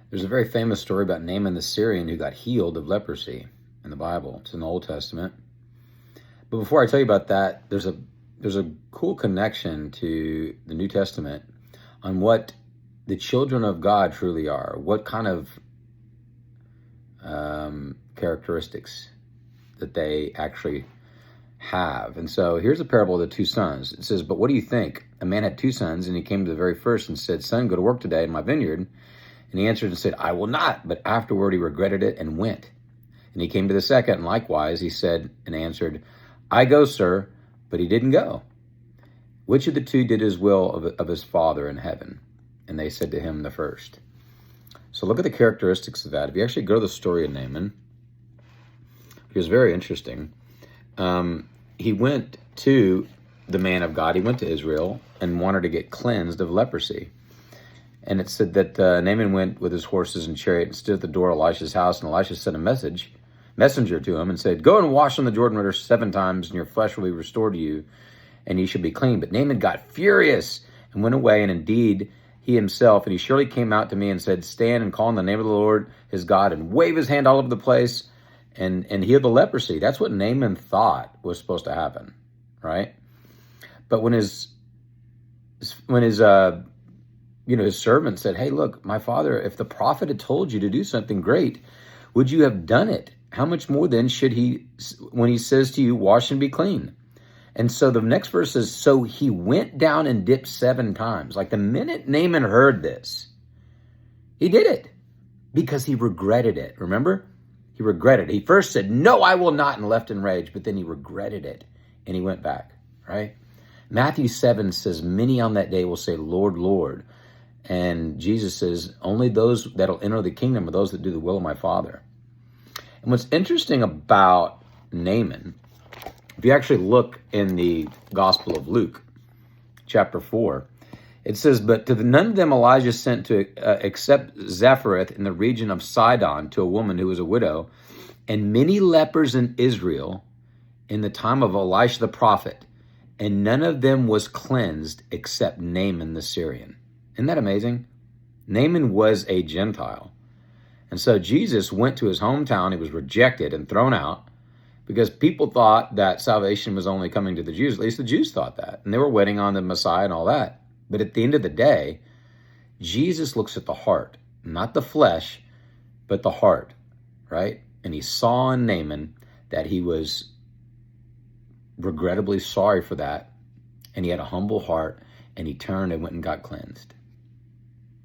There's a very famous story about Naaman the Syrian who got healed of leprosy in the Bible. It's in the Old Testament. But before I tell you about that, there's a cool connection to the New Testament on what the children of God truly are. What kind of characteristics that they actually have. And so here's a parable of the two sons. It says, "But what do you think? A man had two sons, and he came to the very first and said, 'Son, go to work today in my vineyard.' And he answered and said, 'I will not.' But afterward he regretted it and went. And he came to the second, and likewise he said and answered, 'I go, sir.' But he didn't go. Which of the two did his will of his Father in heaven? And they said to him, the first." So look at the characteristics of that. If you actually go to the story of Naaman, it was very interesting. He went to the man of God. He went to Israel and wanted to get cleansed of leprosy. And it said that Naaman went with his horses and chariot and stood at the door of Elisha's house. And Elisha sent a messenger to him and said, "Go and wash on the Jordan River 7 times, and your flesh will be restored to you, and you shall be clean." But Naaman got furious and went away, and indeed he himself, and he surely came out to me and said, "Stand and call on the name of the Lord his God, and wave his hand all over the place, and heal the leprosy." That's what Naaman thought was supposed to happen, right? But when his servant said, "Hey, look, my father, if the prophet had told you to do something great, would you have done it? How much more then should he, when he says to you, wash and be clean?" And so the next verse says, "So he went down and dipped 7 times. Like the minute Naaman heard this, he did it because he regretted it. Remember? He regretted it. He first said, "No, I will not," and left in rage, but then he regretted it and he went back, right? Matthew 7 says, "Many on that day will say, 'Lord, Lord.'" And Jesus says, "Only those that'll enter the kingdom are those that do the will of my Father." And what's interesting about Naaman, if you actually look in the Gospel of Luke, chapter 4, it says, "But to none of them Elijah sent to except Zarephath in the region of Sidon to a woman who was a widow, and many lepers in Israel in the time of Elisha the prophet, and none of them was cleansed except Naaman the Syrian." Isn't that amazing? Naaman was a Gentile. And so Jesus went to his hometown. He was rejected and thrown out because people thought that salvation was only coming to the Jews. At least the Jews thought that. And they were waiting on the Messiah and all that. But at the end of the day, Jesus looks at the heart, not the flesh, but the heart, right? And he saw in Naaman that he was regrettably sorry for that. And he had a humble heart, and he turned and went and got cleansed.